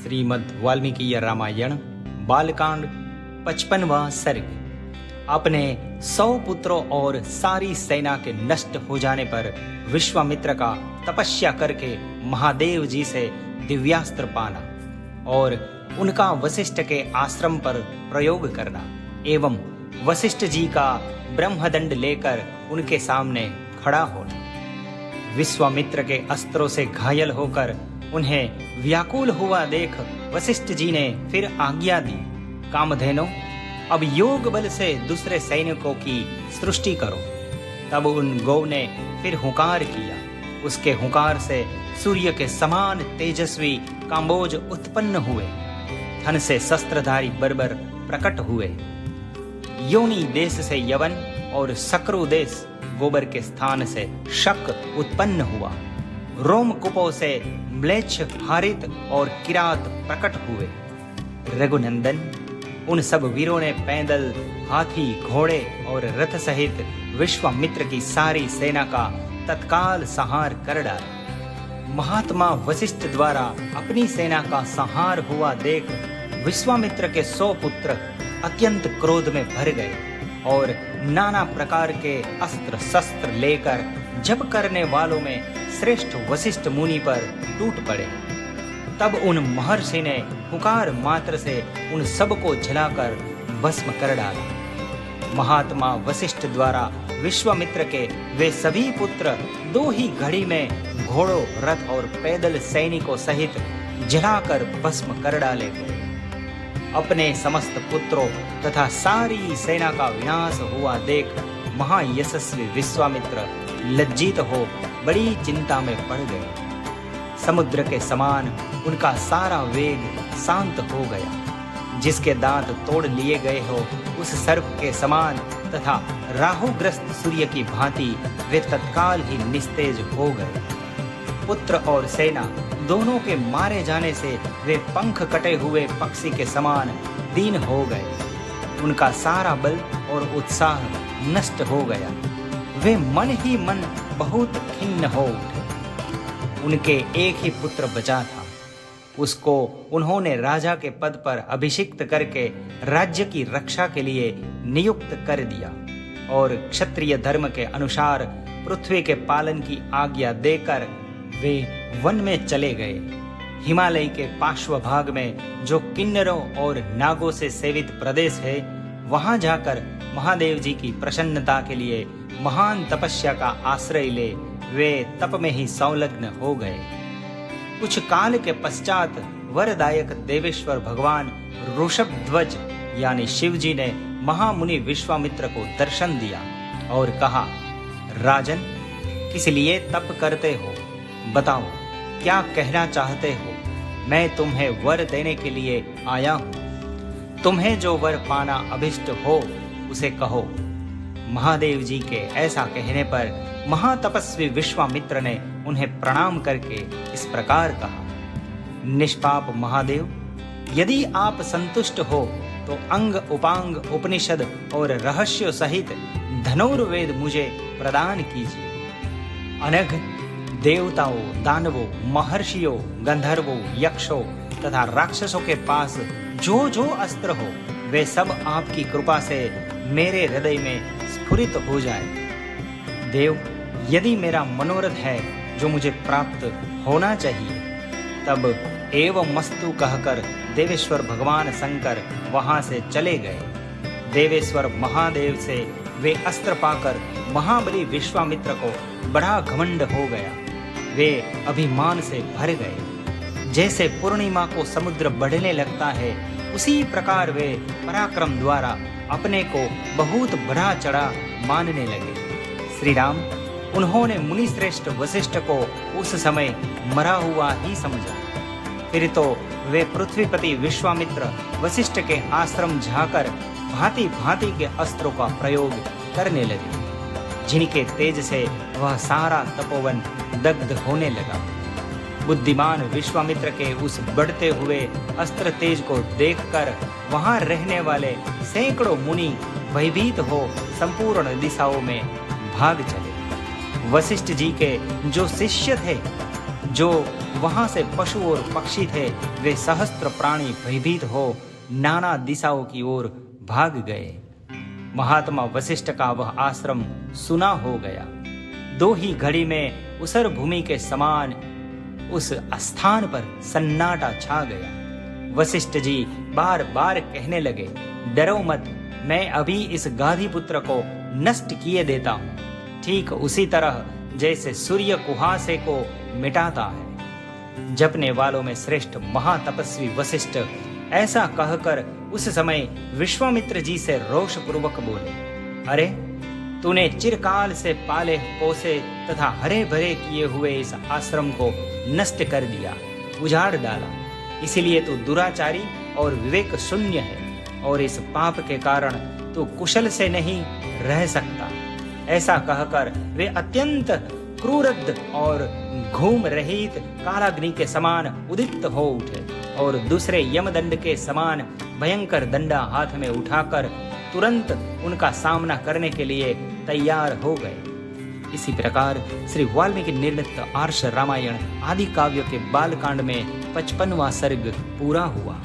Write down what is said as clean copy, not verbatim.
श्रीमद् वाल्मीकि रामायण बालकांड 55वां सर्ग। अपने 100 पुत्रों और सारी सेना के नष्ट हो जाने पर विश्वामित्र का तपस्या करके महादेव जी से दिव्यास्त्र पाना और उनका वशिष्ठ के आश्रम पर प्रयोग करना एवं वशिष्ठ जी का ब्रह्मदंड लेकर उनके सामने खड़ा होना। विश्वामित्र के अस्त्रों से घायल होकर उन्हें व्याकुल हुआ देख वशिष्ठ जी ने फिर आज्ञा दी, कामधेनु, अब योग बल से दूसरे सैनिकों की सृष्टि करो। तब उन गौ ने फिर हुंकार किया। उसके हुंकार से सूर्य के समान तेजस्वी काम्बोज उत्पन्न हुए। थन से शस्त्रधारी बर्बर प्रकट हुए। योनि देश से यवन और शक्रु देश गोबर के स्थान से शक उत्पन्न हुआ। रोमकूपों से म्लेच्छ, हारित और किरात प्रकट हुए। रघुनंदन, उन सब वीरों ने पैदल, हाथी, घोड़े और रथ सहित विश्वामित्र की सारी सेना का तत्काल संहार कर डाला। महात्मा वशिष्ठ द्वारा अपनी सेना का संहार हुआ देख विश्वामित्र के 100 पुत्र अत्यंत क्रोध में भर गए और नाना प्रकार के अस्त्र शस्त्र लेकर जप करने वालों में श्रेष्ठ वशिष्ठ मुनि पर टूट पड़े। तब उन महर्षि ने पुकार मात्र से उन सबको जलाकर भस्म कर डाला। महात्मा वशिष्ठ द्वारा विश्वामित्र के वे सभी पुत्र 2 ही घड़ी में घोड़ों, रथ और पैदल सैनिकों सहित जलाकर भस्म कर डाले गए। अपने समस्त पुत्रों तथा सारी सेना का विनाश हुआ देख महायशस्वी विश्वामित्र लज्जित हो बड़ी चिंता में पड़ गए। समुद्र के समान उनका सारा वेग शांत हो गया। जिसके दांत तोड़ लिए गए हो उस सर्प के समान तथा राहुग्रस्त सूर्य की भांति वे तत्काल ही निस्तेज हो गए। पुत्र और सेना दोनों के मारे जाने से वे पंख कटे हुए पक्षी के समान दीन हो गए। उनका सारा बल और उत्साह नष्ट हो गया। वे मन ही मन बहुत खिन्न हो उठे। उनके एक ही पुत्र बचा था। उसको उन्होंने राजा के पद पर अभिषिक्त करके राज्य की रक्षा के लिए नियुक्त कर दिया और क्षत्रिय धर्म के अनुसार पृथ्वी के पालन की आज्ञा देकर वे वन में चले गए। हिमालय के पार्श्व भाग में जो किन्नरों और नागों से सेवित प्रदेश है, वहां जाकर महादेव जी की प्रसन्नता के लिए महान तपस्या का आश्रय ले वे तप में ही संलग्न हो गए। कुछ काल के पश्चात वरदायक देवेश्वर भगवान ऋषभ ध्वज यानी शिव जी ने महामुनि विश्वामित्र को दर्शन दिया और कहा, राजन, किस लिए तप करते हो? बताओ, क्या कहना चाहते हो? मैं तुम्हें वर देने के लिए आया हूँ। तुम्हें जो वर पाना अभिष्ट हो उसे कहो। महादेव जी के ऐसा कहने पर महातपस्वी विश्वामित्र ने उन्हें प्रणाम करके इस प्रकार कहा, निष्पाप महादेव, यदि आप संतुष्ट हो तो अंग उपांग उपनिषद और रहस्यों सहित धनुर्वेद मुझे प्रदान कीजिए। अनघ देवताओं, दानवों, महर्षियों, गंधर्वों, यक्षों तथा राक्षसों के पास जो जो अस्त्र हो वे सब आपकी कृपा से मेरे हृदय में स्फुरित हो जाए। देव, यदि मेरा मनोरथ है जो मुझे प्राप्त होना चाहिए, तब एवं मस्तु कहकर देवेश्वर भगवान शंकर वहां से चले गए। देवेश्वर महादेव से वे अस्त्र पाकर महाबली विश्वामित्र को बड़ा घमंड हो गया। वे अभिमान से भर गए। जैसे पूर्णिमा को समुद्र बढ़ने लगता है, उसी प्रकार वे पराक्रम द्वारा अपने को बहुत बड़ा चढ़ा मानने लगे। श्री राम, उन्होंने मुनि श्रेष्ठ वशिष्ठ को उस समय मरा हुआ ही समझा। फिर तो वे पृथ्वीपति विश्वामित्र वशिष्ठ के आश्रम जाकर भांति भांति के अस्त्रों का प्रयोग करने लगे, जिनके तेज से वह सारा तपोवन दग्ध होने लगा। बुद्धिमान विश्वामित्र के उस बढ़ते हुए अस्त्र तेज को देखकर वहां रहने वाले सैकड़ों मुनि भयभीत हो संपूर्ण दिशाओं में भाग चले। वशिष्ठ जी के जो शिष्य थे जो वहां से पशु और पक्षी थे वे सहस्त्र प्राणी भयभीत हो नाना दिशाओं की ओर भाग गए। महात्मा वशिष्ठ का वह आश्रम सुना हो गया। 2 ही घड़ी में उसर भूमि के समान उस स्थान पर सन्नाटा छा गया। वशिष्ठ जी बार बार कहने लगे, डरो मत, मैं अभी इस गाधी पुत्र को नष्ट किए देता हूं, ठीक उसी तरह जैसे सूर्य कुहासे को मिटाता है। जपने वालों में श्रेष्ठ महातपस्वी वशिष्ठ ऐसा कहकर उस समय विश्वामित्र जी से रोष पूर्वक बोले, अरे तूने चिरकाल से पाले पोसे तथा हरे भरे किए हुए इस आश्रम को नष्ट कर दिया, उजाड़ डाला, इसीलिए तू दुराचारी और विवेक शून्य है और इस पाप के कारण तू कुशल से नहीं रह सकता। ऐसा कहकर वे अत्यंत क्रूरद और घूम रहित कालाग्नि के समान उदित हो उठे और दूसरे यमदंड के समान भयंकर दंडा हाथ में उठाकर तुरंत उनका सामना करने के लिए तैयार हो गए। इसी प्रकार श्री वाल्मीकि निर्मित आर्ष रामायण आदि काव्य के बालकांड में 55वां सर्ग पूरा हुआ।